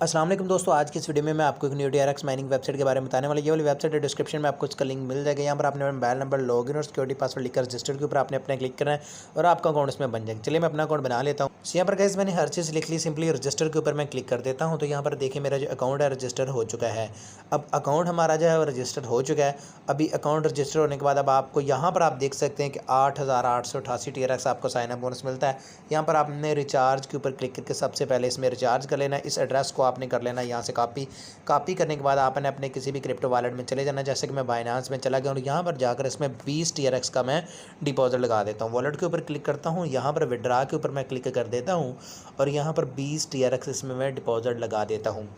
अस्सलाम वालेकुम दोस्तों, आज की इस वीडियो में मैं आपको एक न्यू TRX माइनिंग वेबसाइट के बारे में बताने वाला। ये वाली वेबसाइट है, डिस्क्रिप्शन में आपको इसका लिंक मिल जाएगा। यहाँ पर आपने मोबाइल नंबर, लॉगिन और सिक्योरिटी पासवर्ड लिखकर रजिस्टर के ऊपर आपने अपना क्लिक करना है और आपका अकाउंट इसमें बन जाएगा। चलिए मैं अपना अकाउंट बना लेता हूँ। यहाँ पर गाइस मैंने हर चीज़ लिख ली, सिंपली रजिस्टर के ऊपर मैं क्लिक कर देता हूँ। तो यहाँ पर देखिए मेरा जो अकाउंट है रजिस्टर हो चुका है। अब अकाउंट हमारा जो है वो रजिस्टर हो चुका है। अभी अकाउंट रजिस्टर होने के बाद अब आपको यहाँ पर आप देख सकते हैं कि 8,888 TRX आपको साइन अप बोनस मिलता है। यहाँ पर आपने रिचार्ज के ऊपर क्लिक करके सबसे पहले इसमें रिचार्ज कर लेना है। इस एड्रेस को आपने कर लेना है यहाँ से कॉपी करने के बाद आपने अपने किसी भी क्रिप्टो वॉलेट में चले जाना। जैसे कि मैं बाइनांस में चला गया और यहाँ पर जाकर इसमें 20 TRX का मैं डिपॉजिट लगा देता हूँ। वॉलेट के ऊपर क्लिक करता हूँ, यहाँ पर विड्रा के ऊपर मैं क्लिक कर देता हूँ और यहाँ पर 20 TRX इसमें मैं डिपॉजिट लगा देता हूँ।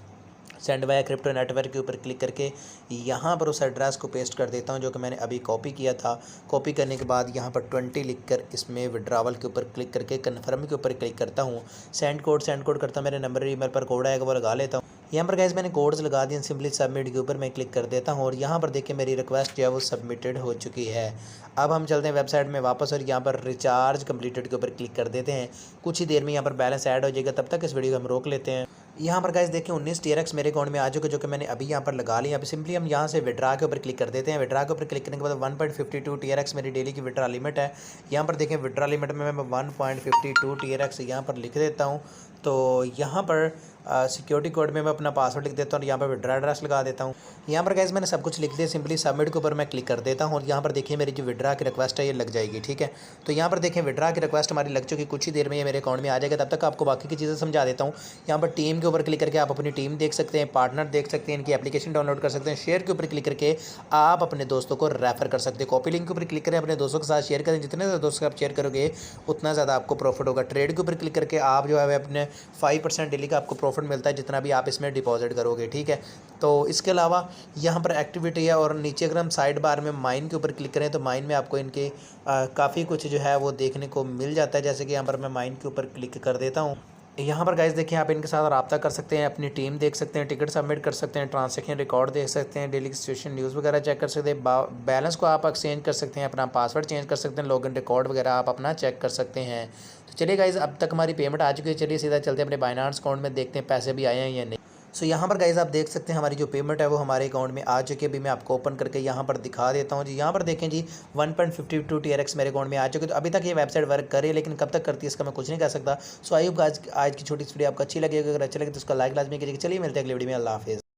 सेंड वाया क्रिप्टो नेटवर्क के ऊपर क्लिक करके यहाँ पर उस एड्रेस को पेस्ट कर देता हूँ जो कि मैंने अभी कॉपी किया था। कॉपी करने के बाद यहाँ पर 20 लिखकर इसमें विड्रावल के ऊपर क्लिक करके कन्फर्म के ऊपर क्लिक करता हूँ। सेंड कोड करता हूँ, मेरे नंबर ईमेल पर कोड आएगा वो लगा लेता हूँ। यहाँ पर गाइस मैंने कोड्स लगा दिए, सिंपली सबमिट के ऊपर मैं क्लिक कर देता हूँ और यहाँ पर देखिए मेरी रिक्वेस्ट जो है वो सबमिटेड हो चुकी है। अब हम चलते हैं वेबसाइट में वापस और यहाँ पर रिचार्ज कंप्लीटेड के ऊपर क्लिक कर देते हैं। कुछ ही देर में यहाँ पर बैलेंस ऐड हो जाएगा, तब तक इस वीडियो को हम रोक लेते हैं। यहाँ पर गाइस देखिए 19 TRX मेरे अकाउंट में आ चुके जो कि मैंने अभी यहाँ पर लगा लिया। अभी सिंपली हम यहाँ से विड्रा के ऊपर क्लिक कर देते हैं। विड्रा के ऊपर क्लिक करने के बाद 1.52 TRX मेरी डेली की विड्रा लिमिट है। यहाँ पर देखें विड्रा लिमिट में मैं 1.52 TRX यहाँ पर लिख देता हूँ। तो यहाँ पर सिक्योरिटी कोड में मैं अपना पासवर्ड लिख देता हूँ और यहाँ पर विड्रा एड्रेस लगा देता हूँ। यहाँ पर गाइस मैंने सब कुछ लिख दिया, सिंपली सबमिट के ऊपर मैं क्लिक कर देता हूँ और यहाँ पर देखिए मेरी जो विड्रा की रिक्वेस्ट है ये लग जाएगी। ठीक है, तो यहाँ पर देखें विड्रा की रिक्वेस्ट हमारी लग चुकी, कुछ ही देर में ये मेरे अकाउंट में आ जाएगा। तब तक आपको बाकी की चीज़ें समझा देता हूँ। यहाँ पर टीम के ऊपर क्लिक करके आप अपनी टीम देख सकते हैं, पार्टनर देख सकते हैं, इनकी एप्लीकेशन डाउनलोड कर सकते हैं। शेयर के ऊपर क्लिक करके आप अपने दोस्तों को रेफर कर सकते हैं। कॉपी लिंक के ऊपर क्लिक करें, अपने दोस्तों के साथ शेयर करें। जितने ज़्यादा दोस्तों आप शेयर करोगे उतना ज़्यादा आपको प्रॉफिट होगा। ट्रेड के ऊपर क्लिक करके आप जो है अपने 5% डेली का आपको प्रॉफिट मिलता है जितना भी आप इसमें डिपॉजिट करोगे। ठीक है, तो इसके अलावा यहाँ पर एक्टिविटी है और नीचे अगर हम साइड बार में माइन के ऊपर क्लिक करें तो माइन में आपको इनके काफ़ी कुछ जो है वो देखने को मिल जाता है। जैसे कि यहाँ पर मैं माइन के ऊपर क्लिक कर देता हूँ। यहाँ पर गाइस देखिए आप इनके साथ रब्ता कर सकते हैं, अपनी टीम देख सकते हैं, टिकट सबमिट कर सकते हैं, ट्रांजैक्शन रिकॉर्ड देख सकते हैं, डेली सिचुएशन न्यूज़ वगैरह चेक कर सकते हैं, बैलेंस को आप एक्सचेंज कर सकते हैं, अपना पासवर्ड चेंज कर सकते हैं, लॉगिन रिकॉर्ड वगैरह आप अपना चेक कर सकते हैं। तो चलिए गाइस अब तक हमारी पेमेंट आ चुकी है। चलिए सीधा चलते हैं अपने बाइनांस अकाउंट में, देखते हैं पैसे भी आए हैं या नहीं। सो यहाँ पर गाइस आप देख सकते हैं हमारी जो पेमेंट है वो हमारे अकाउंट में आ चुकी है। अभी मैं आपको ओपन करके यहाँ पर दिखा देता हूँ जी। यहाँ पर देखें जी 1.52 TRX मेरे अकाउंट में आ चुके। तो अभी तक ये वेबसाइट वर्क करे, लेकिन कब तक करती है इसका मैं कुछ नहीं कह सकता। सो आई होप आज की छोटी सी वीडियो आपको अच्छी लगी। अगर अच्छी लगे तो उसका लाइक लाजमी कीजिएगा। चलिए मिलते हैं अगली वीडियो में। अल्लाह हाफिज़।